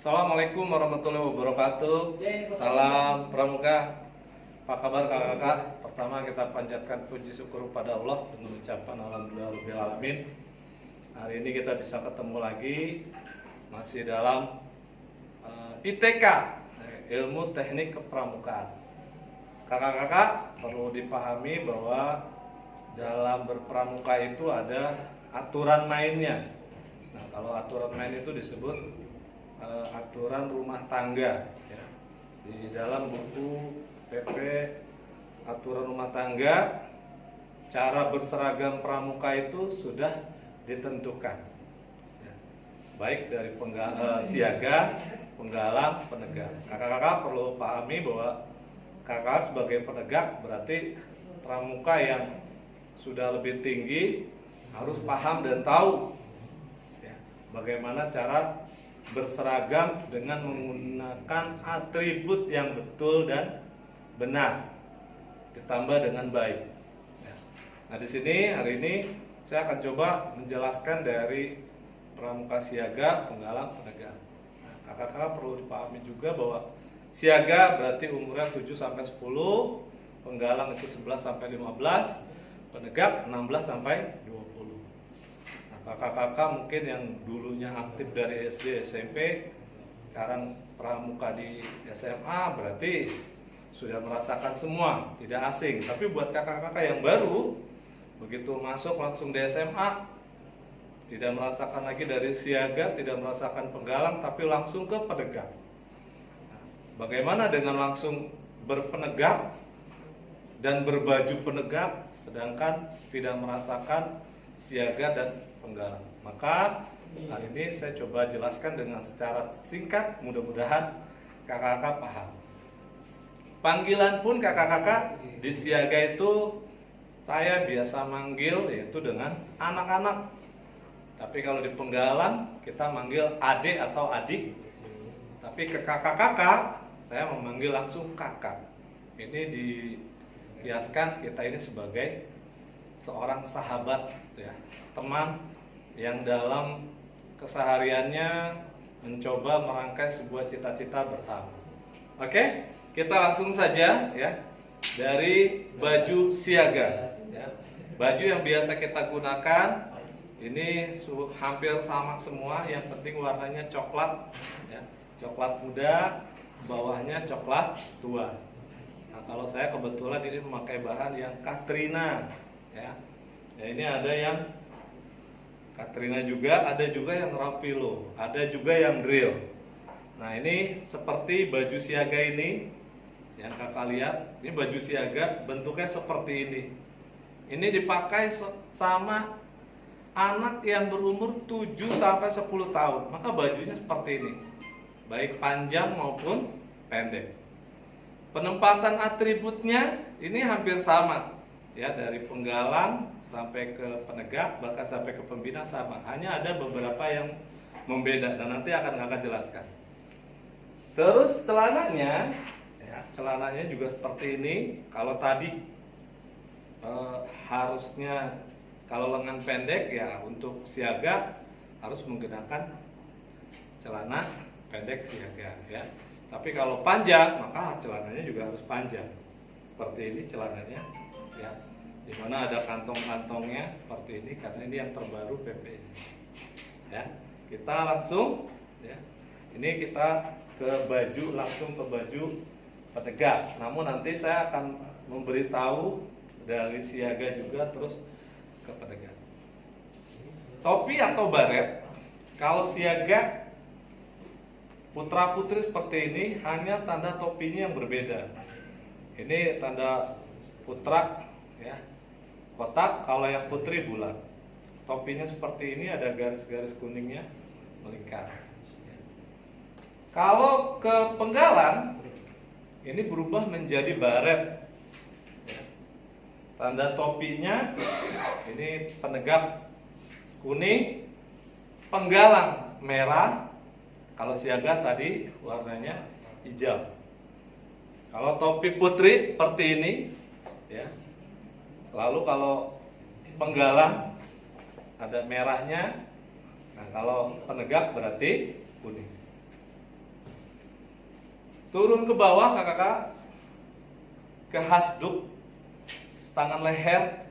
Assalamualaikum warahmatullahi wabarakatuh. Salam Pramuka. Apa kabar kakak-kakak? Pertama kita panjatkan puji syukur pada Allah dengan ucapan alhamdulillah alamin. Hari ini kita bisa ketemu lagi masih dalam ITK, ilmu teknik kepramukaan. Kakak-kakak perlu dipahami bahwa dalam berpramuka itu ada aturan mainnya. Nah, kalau aturan main itu disebut aturan rumah tangga ya. Di dalam buku PP aturan rumah tangga, cara berseragam pramuka itu sudah ditentukan ya. Baik dari siaga, penggalang, penegak. Kakak-kakak perlu pahami bahwa kakak sebagai penegak berarti pramuka yang sudah lebih tinggi harus paham dan tahu ya, bagaimana cara berseragam dengan menggunakan atribut yang betul dan benar, ditambah dengan baik. Nah, di sini hari ini saya akan coba menjelaskan dari pramuka siaga, penggalang, penegak. Nah, kakak-kakak perlu dipahami juga bahwa siaga berarti umurnya 7 sampai 10, penggalang itu 11 sampai 15, penegak 16 sampai 20. Kakak-kakak mungkin yang dulunya aktif dari SD, SMP, sekarang pramuka di SMA, berarti sudah merasakan semua, tidak asing. Tapi buat kakak-kakak yang baru, begitu masuk langsung di SMA, tidak merasakan lagi dari siaga, tidak merasakan penggalang, tapi langsung ke penegak. Bagaimana dengan langsung berpenegak dan berbaju penegak, sedangkan tidak merasakan siaga dan penggalang? Maka hari ini saya coba jelaskan dengan secara singkat, mudah-mudahan kakak-kakak paham. Panggilan pun kakak-kakak di siaga itu saya biasa manggil yaitu dengan anak-anak. Tapi kalau di penggalang kita manggil adik atau adik. Tapi ke kakak-kakak saya memanggil langsung kakak. Ini dikiaskan kita ini sebagai seorang sahabat ya, teman yang dalam kesehariannya mencoba merangkai sebuah cita-cita bersama. Oke, kita langsung saja ya dari baju siaga ya. Baju yang biasa kita gunakan ini hampir sama semua, yang penting warnanya coklat ya. Coklat muda, bawahnya coklat tua. Nah, kalau saya kebetulan ini memakai bahan yang Katrina ya. Ya, ini ada yang Katrina juga, ada juga yang Rafilo, ada juga yang drill. Nah, ini seperti baju siaga ini yang kakak lihat, ini baju siaga bentuknya seperti ini. Ini dipakai sama anak yang berumur 7 sampai 10 tahun. Maka bajunya seperti ini, baik panjang maupun pendek. Penempatan atributnya ini hampir sama ya, dari penggalang sampai ke penegak, bahkan sampai ke pembina sama. Hanya ada beberapa yang membeda dan nanti akan kakak jelaskan. Terus celananya ya, celananya juga seperti ini. Kalau tadi harusnya kalau lengan pendek ya, untuk siaga harus menggunakan celana pendek siaga ya. Tapi kalau panjang maka celananya juga harus panjang. Seperti ini celananya ya, dimana ada kantong-kantongnya seperti ini, karena ini yang terbaru PP ya. Kita langsung ya, ini kita ke baju, langsung ke baju penegak. Namun nanti saya akan memberitahu dari siaga juga terus ke penegak. Topi atau baret, kalau siaga putra putri seperti ini, hanya tanda topinya yang berbeda. Ini tanda putra ya, kotak, kalau yang putri bulat. Topinya seperti ini, ada garis-garis kuningnya melingkar. Kalau ke penggalang, ini berubah menjadi baret. Tanda topinya ini penegak kuning, penggalang merah. Kalau siaga tadi warnanya hijau. Kalau topi putri seperti ini ya. Lalu kalau penggalang ada merahnya. Nah, kalau penegak berarti kuning. Turun ke bawah kakak-kakak, ke hasduk, tangan leher,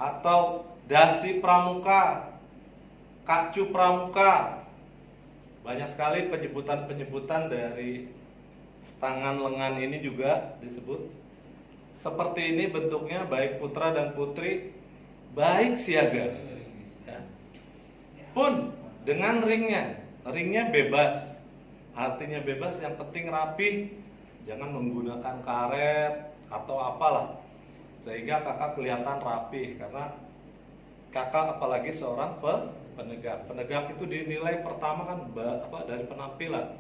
atau dasi pramuka, kacu pramuka. Banyak sekali penyebutan-penyebutan dari tangan lengan ini juga disebut. Seperti ini bentuknya, baik putra dan putri, baik siaga. Ya. Pun dengan ringnya bebas. Artinya bebas, yang penting rapi, jangan menggunakan karet atau apalah, sehingga kakak kelihatan rapi. Karena kakak apalagi seorang penegak. Penegak itu dinilai pertama kan dari penampilan.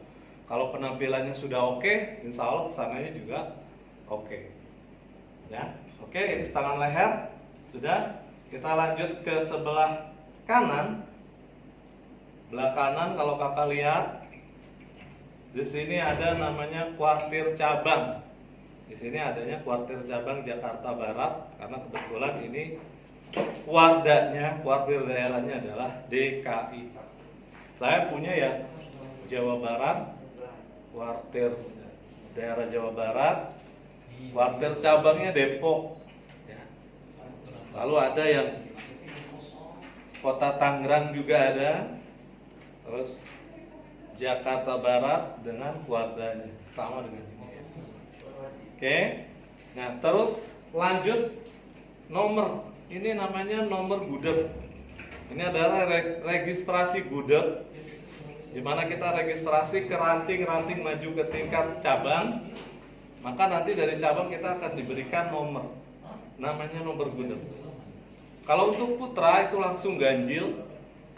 Kalau penampilannya sudah oke, insya Allah kesananya juga oke. Ya, oke, ini tangan leher sudah. Kita lanjut ke sebelah kanan. Belah kanan kalau kakak lihat, di sini ada namanya kuartir cabang. Di sini adanya kuartir cabang Jakarta Barat, karena kebetulan ini kuartir daerahnya adalah DKI. Saya punya ya Jawa Barat, kuartir daerah Jawa Barat, kuartir cabangnya Depok. Ya. Lalu ada yang Kota Tangerang juga ada, terus Jakarta Barat dengan kuadrannya sama dengan ini. Oke. Nah, terus lanjut nomor. Ini namanya nomor gudeg. Ini adalah registrasi gudeg, di mana kita registrasi ke ranting-ranting maju ke tingkat cabang. Maka nanti dari cabang kita akan diberikan nomor. Namanya nomor gudeg. Kalau untuk putra itu langsung ganjil.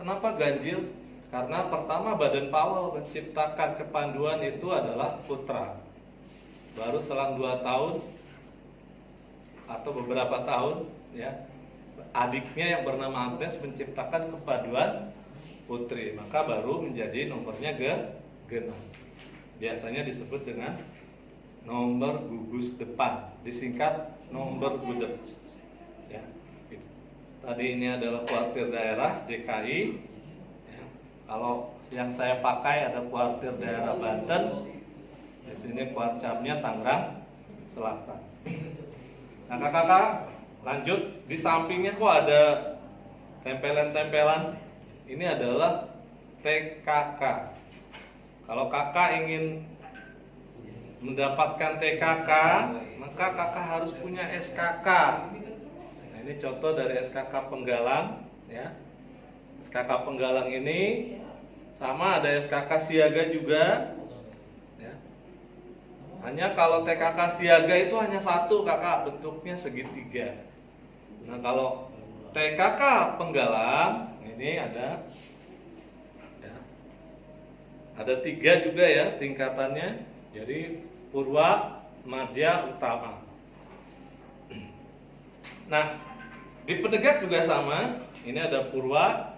Kenapa ganjil? Karena pertama Badan Pawal menciptakan kepanduan itu adalah putra. Baru selang 2 tahun atau beberapa tahun ya, adiknya yang bernama Agnes menciptakan kepanduan putri. Maka baru menjadi nomornya genap. Biasanya disebut dengan nomor gugus depan, disingkat nomor gudeg. Ya, gitu. Tadi ini adalah kuartir daerah DKI. Kalau yang saya pakai ada kuartir daerah Banten, di sini kuarcapnya Tangerang Selatan. Nah kakak-kakak, lanjut di sampingnya kok ada tempelan-tempelan. Ini adalah TKK. Kalau kakak ingin mendapatkan TKK, maka kakak harus punya SKK. Nah, ini contoh dari SKK Penggalang, ya. SKK Penggalang ini sama, ada SKK Siaga juga ya. Hanya kalau TKK Siaga itu hanya satu kakak, bentuknya segitiga. Nah kalau TKK Penggalang ini ada 3 juga ya tingkatannya. Jadi Purwa, Madya, Utama. Nah di penegak juga sama. Ini ada Purwa,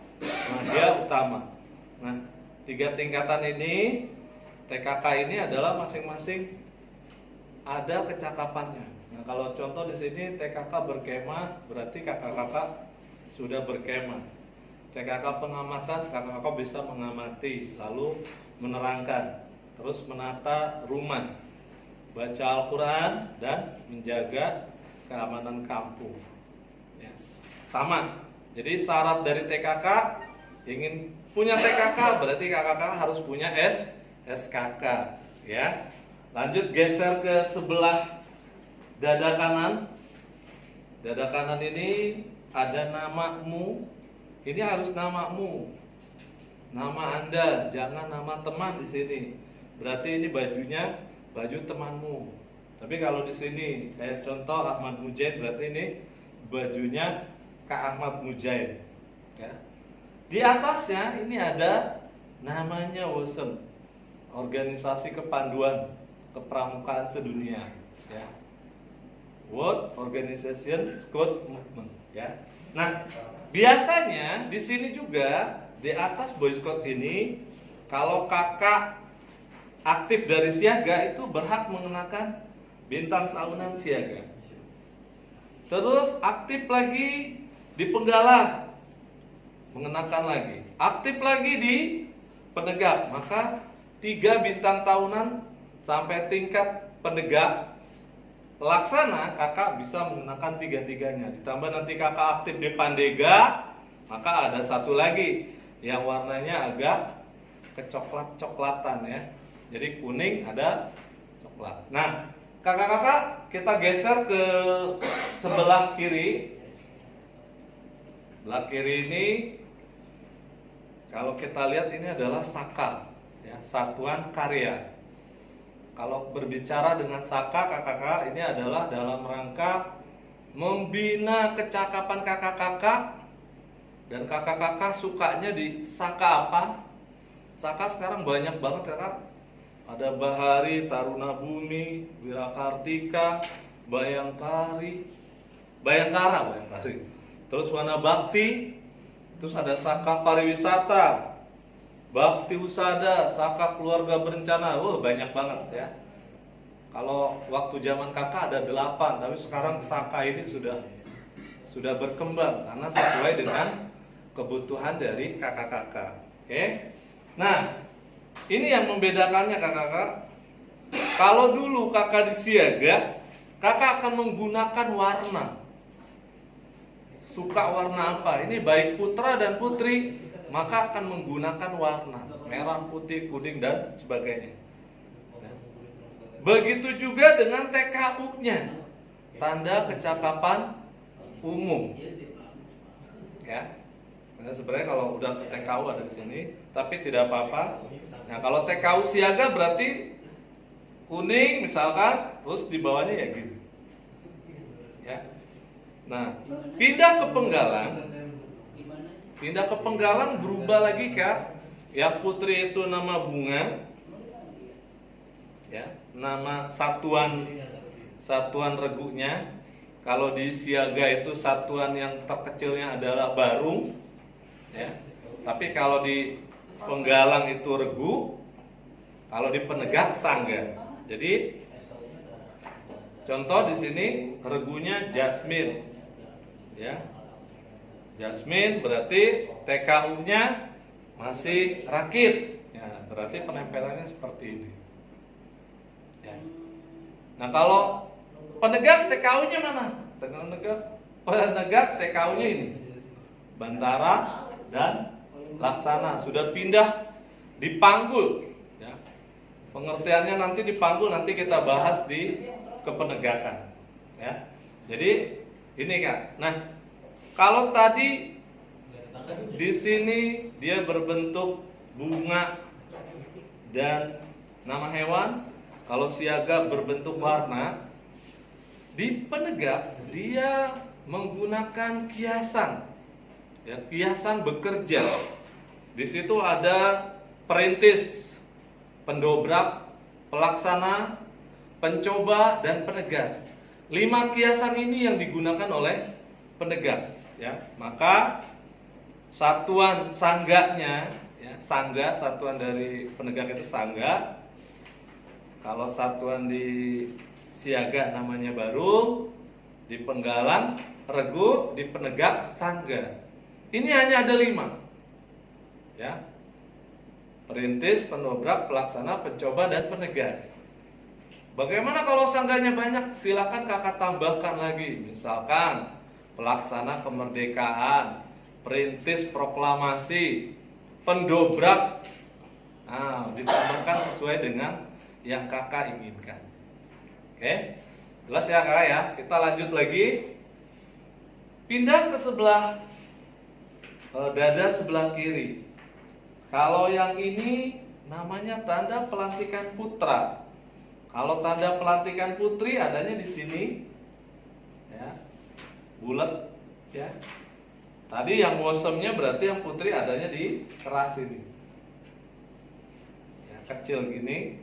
Madya, Utama. Nah, 3 tingkatan ini TKK ini adalah masing-masing ada kecakapannya. Nah, kalau contoh di sini TKK berkemah, berarti kakak-kakak sudah berkemah. TKK pengamatan, kakak-kakak bisa mengamati, lalu menerangkan, terus menata rumah, baca Al-Quran, dan menjaga keamanan kampung. Ya. Sama. Jadi syarat dari TKK, ingin punya TKK berarti kakak-kakak harus punya SKK, ya. Lanjut geser ke sebelah dada kanan. Dada kanan ini ada namamu. Ini harus namamu, nama Anda, jangan nama teman di sini. Berarti ini bajunya baju temanmu. Tapi kalau di sini kayak contoh Ahmad Mujahid, berarti ini bajunya Kak Ahmad Mujahid. Ya. Di atasnya ini ada namanya WOSEM, Organisasi Kepanduan Kepramukaan Sedunia. Ya. World Organization Scout Movement. Ya. Nah, biasanya di sini juga di atas Boy Scout ini, kalau kakak aktif dari siaga itu berhak mengenakan bintang tahunan siaga. Terus aktif lagi di penggalang, mengenakan lagi. Aktif lagi di penegak, maka 3 bintang tahunan sampai tingkat penegak pelaksana, kakak bisa menggunakan tiga-tiganya. Ditambah nanti kakak aktif di Pandega, maka ada satu lagi yang warnanya agak kecoklat-coklatan ya. Jadi kuning ada coklat. Nah, kakak-kakak kita geser ke sebelah kiri. Sebelah kiri ini kalau kita lihat ini adalah Saka ya, satuan karya. Kalau berbicara dengan Saka, kakak-kakak, ini adalah dalam rangka membina kecakapan kakak-kakak. Dan kakak-kakak sukanya di Saka apa? Saka sekarang banyak banget kakak. Ada Bahari, Taruna Bumi, Wirakartika, Bayangkari, Bayangkara. Terus Wana Bakti, terus ada Saka Pariwisata, Bakti Usada, Saka Keluarga Berencana. Banyak banget ya. Kalau waktu zaman kakak ada 8, tapi sekarang Saka ini sudah berkembang karena sesuai dengan kebutuhan dari kakak-kakak. Oke. Nah, ini yang membedakannya kakak-kakak. Kalau dulu kakak di siaga, kakak akan menggunakan warna. Suka warna apa? Ini baik putra dan putri, maka akan menggunakan warna merah, putih, kuning dan sebagainya. Begitu juga dengan TKU-nya, tanda kecakapan umum. Ya. Nah, sebenarnya kalau udah TKU ada di sini, tapi tidak apa-apa. Nah, kalau TKU siaga berarti kuning misalkan, terus di bawahnya ya gini. Ya. Nah, pindah ke Penggalan berubah lagi Kak. Ya, putri itu nama bunga. Ya, nama satuan regunya. Kalau di siaga itu satuan yang terkecilnya adalah barung. Ya. Tapi kalau di Penggalang itu regu, kalau di Penegak sangga. Jadi contoh di sini regunya Jasmine. Ya. Jasmine berarti TKU-nya masih rakit. Ya, berarti penempelannya seperti ini. Ya. Nah, kalau Penegak TKU-nya mana? Penegak TKU-nya ini Bantara dan Laksana. Sudah pindah di Panggul ya. Pengertiannya nanti di Panggul, nanti kita bahas di kepenegakan ya. Jadi ini Kak. Nah, kalau tadi di sini dia berbentuk bunga dan nama hewan, kalau siaga berbentuk warna, di Penegak dia menggunakan kiasan. Ya, kiasan bekerja. Di situ ada perintis, pendobrak, pelaksana, pencoba dan penegas. 5 kiasan ini yang digunakan oleh Penegak ya. Maka satuan sangganya ya, sangga, satuan dari Penegak itu sangga. Kalau satuan di siaga namanya barung, di Penggalan regu, di Penegak sangga. Ini hanya ada 5 ya. Perintis, pendobrak, pelaksana, pencoba dan penegas. Bagaimana kalau sangganya banyak? Silakan kakak tambahkan lagi. Misalkan pelaksana kemerdekaan, perintis proklamasi, pendobrak. Nah, ditambahkan sesuai dengan yang kakak inginkan. Oke, jelas ya kakak ya. Kita lanjut lagi. Pindah ke sebelah dada sebelah kiri. Kalau yang ini namanya tanda pelantikan putra. Kalau tanda pelantikan putri adanya di sini. Ya. Bulat ya. Tadi yang wosemnya berarti yang putri adanya di keras ini. Ya, kecil gini.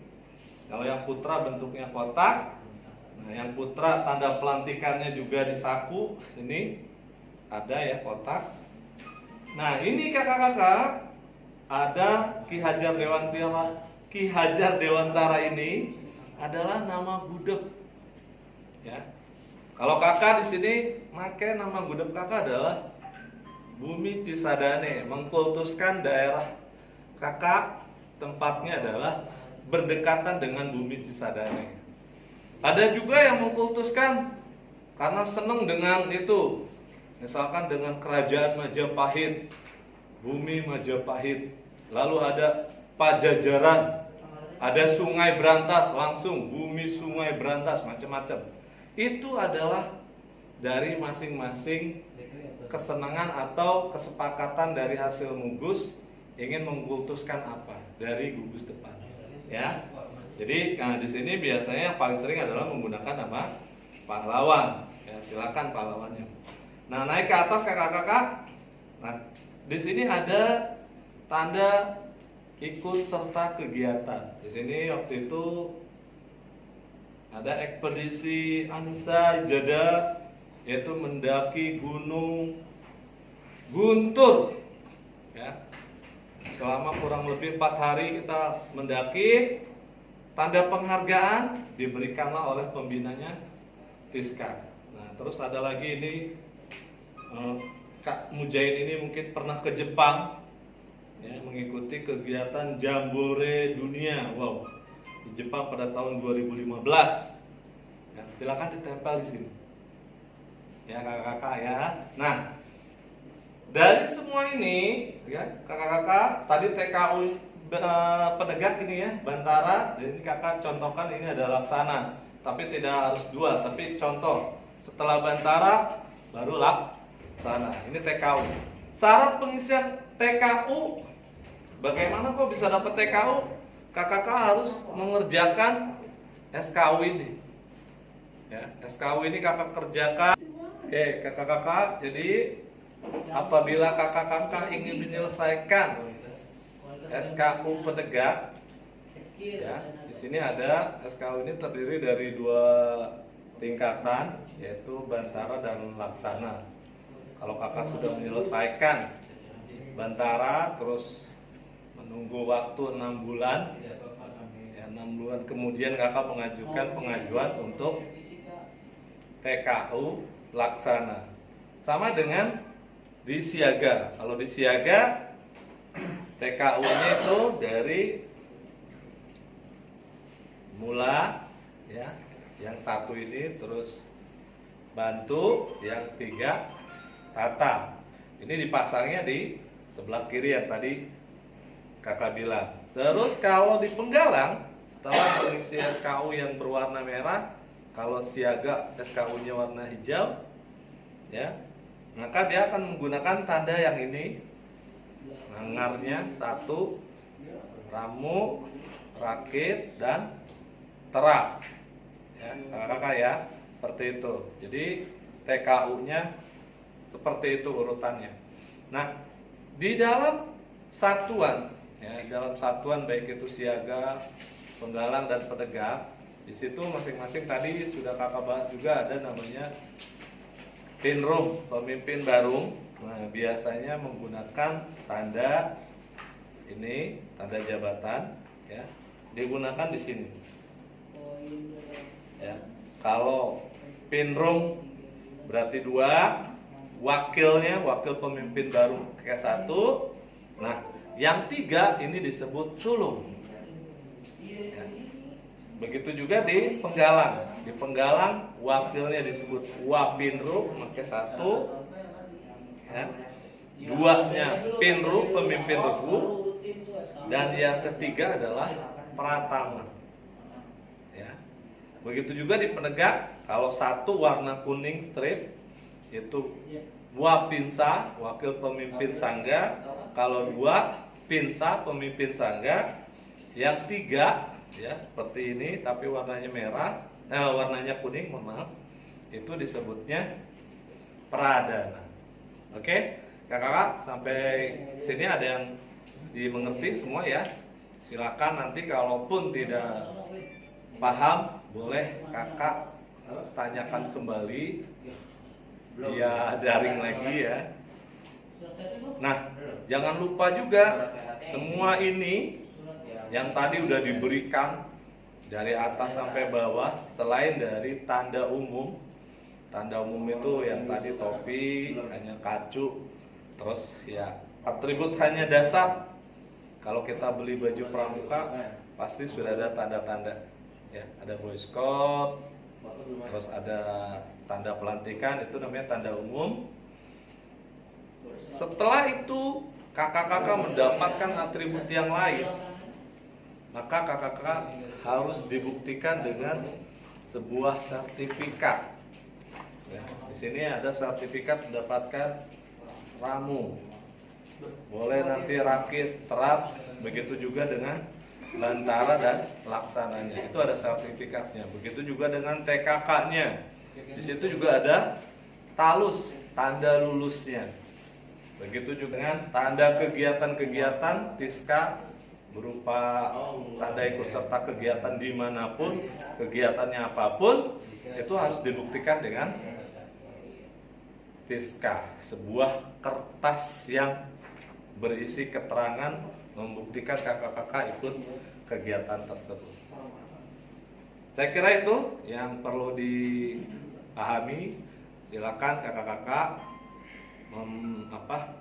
Kalau yang putra bentuknya kotak. Nah, yang putra tanda pelantikannya juga di saku sini ada ya kotak. Nah, ini kakak-kakak ada Ki Hajar Dewantara ini adalah nama gudeg. Ya. Kalau kakak di sini pakai nama gudeg kakak adalah Bumi Cisadane, mengkultuskan daerah kakak tempatnya adalah berdekatan dengan bumi Cisadane. Ada juga yang mengkultuskan karena senang dengan itu, misalkan dengan kerajaan Majapahit, bumi Majapahit, lalu ada Pajajaran, ada Sungai Brantas, langsung bumi Sungai Brantas, macam-macam. Itu adalah dari masing-masing kesenangan atau kesepakatan dari hasil mugus ingin mengkultuskan apa dari gugus depan, ya. Jadi di sini biasanya yang paling sering adalah menggunakan nama pahlawan. Ya, silakan pahlawannya. Nah, naik ke atas kakak-kakak. Nah, di sini ada tanda ikut serta kegiatan. Di sini waktu itu ada ekspedisi Anissa Jada, yaitu mendaki Gunung Guntur. Ya. Selama kurang lebih 4 hari kita mendaki. Tanda penghargaan diberikanlah oleh pembinanya Tiska. Nah, terus ada lagi ini Kak Mujain ini mungkin pernah ke Jepang, ya, mengikuti kegiatan Jambore Dunia. Wow, di Jepang pada tahun 2015. Ya, silakan ditempel di sini, ya kakak-kakak ya. Nah, dari semua ini, ya kakak-kakak, tadi TKU penegak ini ya, Bantara. Jadi kakak contohkan ini ada Laksana, tapi tidak harus 2, tapi contoh. Setelah Bantara baru Laksana. Ini TKU. Syarat pengisian TKU, bagaimana kok bisa dapat TKU? Kakak-kakak harus mengerjakan SKU ini. Ya, SKU ini kakak kerjakan. Oke, kakak-kakak. Jadi apabila kakak-kakak ingin menyelesaikan SKU penegak, ya, di sini ada SKU ini terdiri dari 2 tingkatan, yaitu Bantara dan Laksana. Kalau kakak sudah menyelesaikan Bantara, terus menunggu waktu 6 bulan, ya, 6 bulan kemudian kakak mengajukan pengajuan untuk TKU Laksana. Sama dengan di siaga. Kalau di siaga TKU-nya itu dari mula, ya, yang 1 ini, terus bantu, yang 3 tata. Ini dipasangnya di sebelah kiri yang tadi kakak bilang. Terus kalau di penggalang, setelah mengisi SKU yang berwarna merah, kalau siaga SKU-nya warna hijau, ya, maka dia akan menggunakan tanda yang ini. Nangarnya 1, ramu, rakit, dan terak. Ya, kakak-kakak ya, seperti itu. Jadi TKU-nya seperti itu urutannya. Nah, di dalam satuan, ya, dalam satuan baik itu siaga, penggalang, dan penegak, di situ masing-masing tadi sudah kakak bahas juga ada namanya Pinrum, pemimpin baru. Nah, biasanya menggunakan tanda ini, tanda jabatan, ya, digunakan di sini. Ya, kalau Pinrum berarti 2, wakilnya, wakil pemimpin baru kayak 1. Nah, yang 3 ini disebut sulung. Ya. Begitu juga di penggalang. Di penggalang wakilnya disebut Wapinru, pakai 1. Ya. 2-nya Pinru, pemimpin regu, dan yang ketiga adalah Pratama. Ya. Begitu juga di penegak, kalau 1 warna kuning strip itu Wapinsa, wakil pemimpin sangga. Kalau 2 Pinsa, pemimpin sangga. Yang 3 ya seperti ini tapi warnanya merah, warnanya kuning, mohon maaf, itu disebutnya Pradana. Oke, kakak sampai sini ada yang dimengerti semua ya? Silakan nanti kalaupun tidak paham boleh kakak tanyakan kembali via daring lagi ya. Nah, jangan lupa juga semua ini yang tadi udah diberikan dari atas sampai bawah, selain dari tanda umum. Tanda umum itu yang tadi topi, hanya kacu, terus ya atribut hanya dasar. Kalau kita beli baju pramuka pasti sudah ada tanda-tanda ya, ada Boy Scout, terus ada tanda pelantikan, itu namanya tanda umum. Setelah itu kakak-kakak mendapatkan atribut yang lain, maka kakak-kakak harus dibuktikan dengan sebuah sertifikat. Ya, di sini ada sertifikat mendapatkan ramu. Boleh nanti rakit, terap, begitu juga dengan lantara dan laksananya. Itu ada sertifikatnya. Begitu juga dengan TKK-nya. Di situ juga ada talus, tanda lulusnya. Begitu juga dengan tanda kegiatan-kegiatan TISKA berupa tanda ikut serta kegiatan dimanapun, kegiatannya apapun, itu harus dibuktikan dengan TISKA, sebuah kertas yang berisi keterangan membuktikan kakak-kakak ikut kegiatan tersebut. Saya kira itu yang perlu dipahami. Silakan kakak-kakak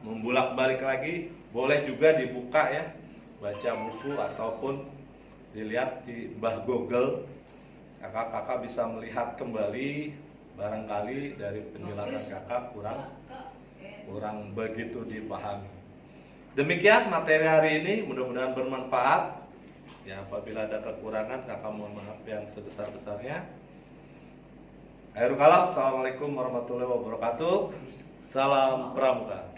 membulak-balik lagi, boleh juga dibuka ya, baca buku ataupun dilihat di Google. Kakak-kakak bisa melihat kembali, barangkali dari penjelasan kakak kurang begitu dipahami. Demikian materi hari ini, mudah-mudahan bermanfaat. Ya, apabila ada kekurangan, kakak mohon maaf yang sebesar-besarnya. Akhirul kalam, assalamualaikum warahmatullahi wabarakatuh. Salam pramuka.